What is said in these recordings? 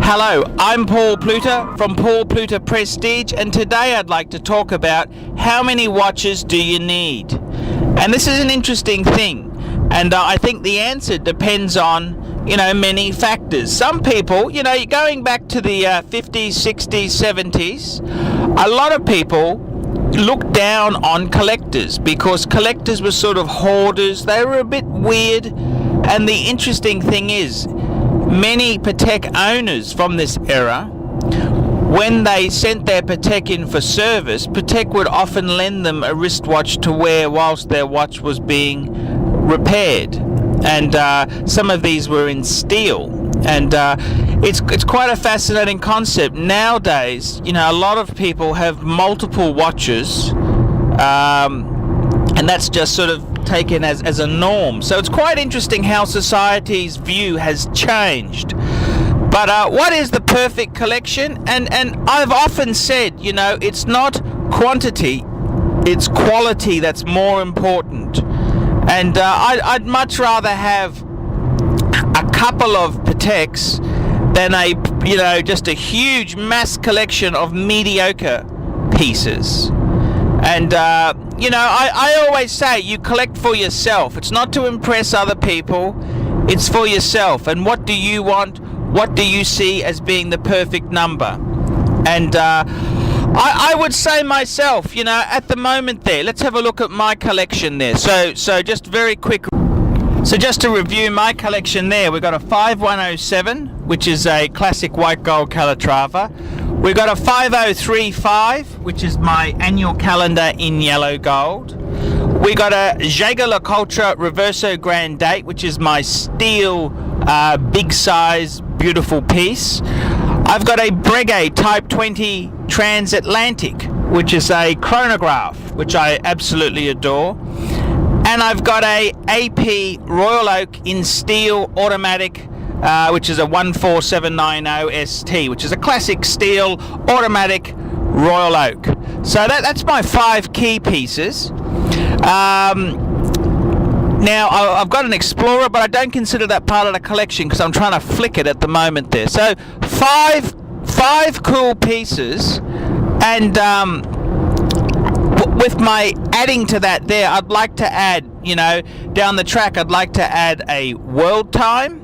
Hello, I'm Paul Pluter from Paul Pluter Prestige, and today I'd like to talk about how many watches do you need? And this is an interesting thing, and I think the answer depends on, many factors. Some people, going back to the 50s, 60s, 70s, a lot of people looked down on collectors because collectors were sort of hoarders. They were a bit weird, and the interesting thing is, many Patek owners from this era, when they sent their Patek in for service, Patek would often lend them a wristwatch to wear whilst their watch was being repaired. And some of these were in steel. And it's quite a fascinating concept. Nowadays, a lot of people have multiple watches, and that's just sort of taken as a norm. So it's quite interesting how society's view has changed. But what is the perfect collection? And I've often said, it's not quantity, it's quality that's more important. And I'd much rather have a couple of Pateks than just a huge mass collection of mediocre pieces. And I always say you collect for yourself. It's not to impress other people, it's for yourself. And what do you want? What do you see as being the perfect number? And I would say myself, at the moment there, let's have a look at my collection there. So just very quick. So just to review my collection there, we've got a 5107, which is a classic white gold Calatrava. We've got a 5035, which is my annual calendar in yellow gold. We got a Jaeger-LeCoultre Reverso Grand Date, which is my steel, big size, beautiful piece. I've got a Breguet Type 20 Transatlantic, which is a chronograph, which I absolutely adore. And I've got a AP Royal Oak in steel automatic, which is a 14790 ST, which is a classic steel automatic Royal Oak. So that's my 5 key pieces. Now I've got an Explorer, but I don't consider that part of the collection because I'm trying to flick it at the moment there. So five cool pieces, and with my adding to that there, I'd like to add, down the track, I'd like to add a World Time,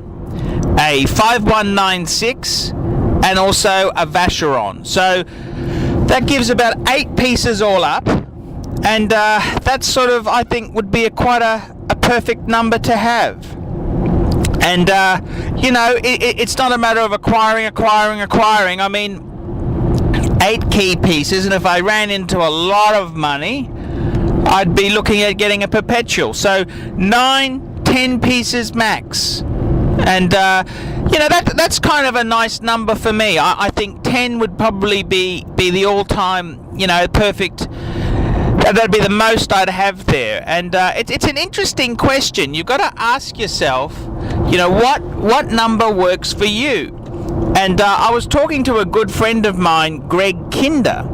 a 5196, and also a Vacheron. So that gives about 8 pieces all up, and that sort of, I think, would be quite a perfect number to have. And it's not a matter of acquiring. I mean, 8 key pieces, and if I ran into a lot of money, I'd be looking at getting a perpetual. So 9-10 pieces max. And that's kind of a nice number for me. I think 10 would probably be the all-time, perfect. That'd be the most I'd have there. And it's an interesting question. You've got to ask yourself, what number works for you? And I was talking to a good friend of mine, Greg Kinder,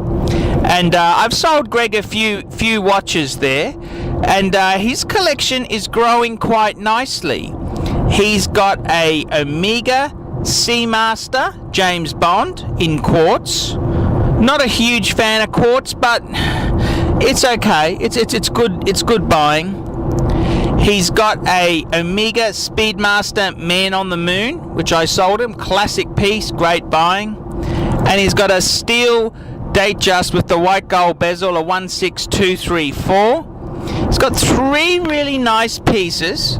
and I've sold Greg a few watches there, and his collection is growing quite nicely. He's got a Omega Seamaster James Bond in quartz. Not a huge fan of quartz, but it's okay. It's good. It's good buying. He's got a Omega Speedmaster Man on the Moon, which I sold him. Classic piece, great buying. And he's got a steel Datejust with the white gold bezel, a 16234. He's got 3 really nice pieces,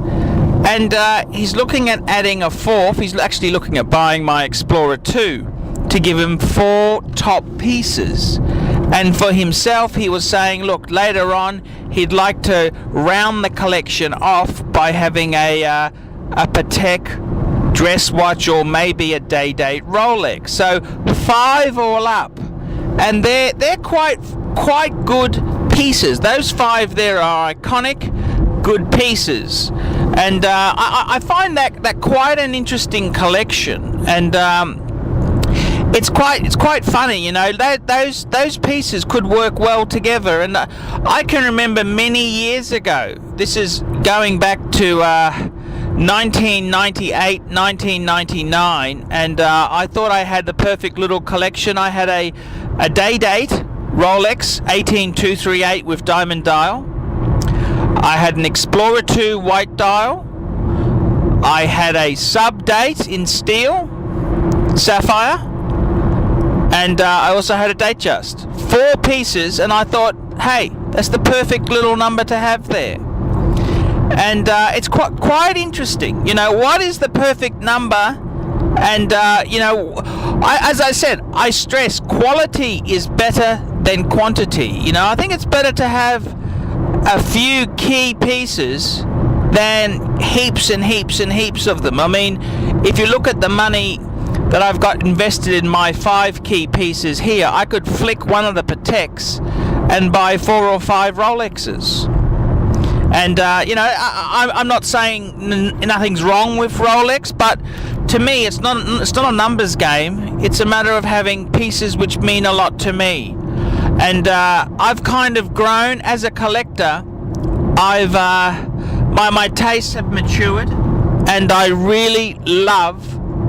and he's looking at adding a 4th. He's actually looking at buying my Explorer 2 to give him 4 top pieces. And for himself, he was saying, look, later on, he'd like to round the collection off by having a Patek dress watch or maybe a day-date Rolex. So 5 all up, and they're quite good pieces. Those 5 there are iconic, good pieces, and I find that quite an interesting collection. And it's quite funny, those pieces could work well together. And I can remember many years ago, this is going back to 1998, 1999, and I thought I had the perfect little collection. I had a day date Rolex 18238 with diamond dial. I had an Explorer 2 white dial. I had a sub date in steel, sapphire, and I also had a Datejust. 4 pieces, and I thought, hey, that's the perfect little number to have there. And it's quite interesting. You know, what is the perfect number? And you know, as I said, I stress quality is better than quantity. You know, I think it's better to have a few key pieces than heaps and heaps and heaps of them. I mean, if you look at the money that I've got invested in my 5 key pieces here, I could flick one of the Pateks and buy 4 or 5 Rolexes. And you know, I'm not saying nothing's wrong with Rolex, but to me, it's not a numbers game. It's a matter of having pieces which mean a lot to me. And I've kind of grown as a collector. My tastes have matured, and I really love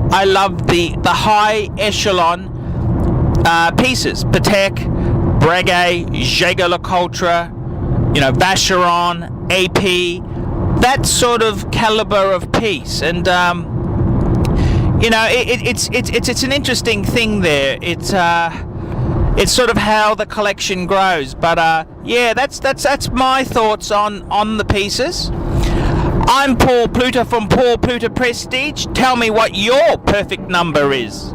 the high echelon pieces: Patek, Breguet, Jaeger-LeCoultre, you know, Vacheron, AP, that sort of caliber of piece. And you know, it's an interesting thing there. It's sort of how the collection grows. But yeah, that's my thoughts on the pieces. I'm Paul Pluta from Paul Pluta Prestige. Tell me what your perfect number is.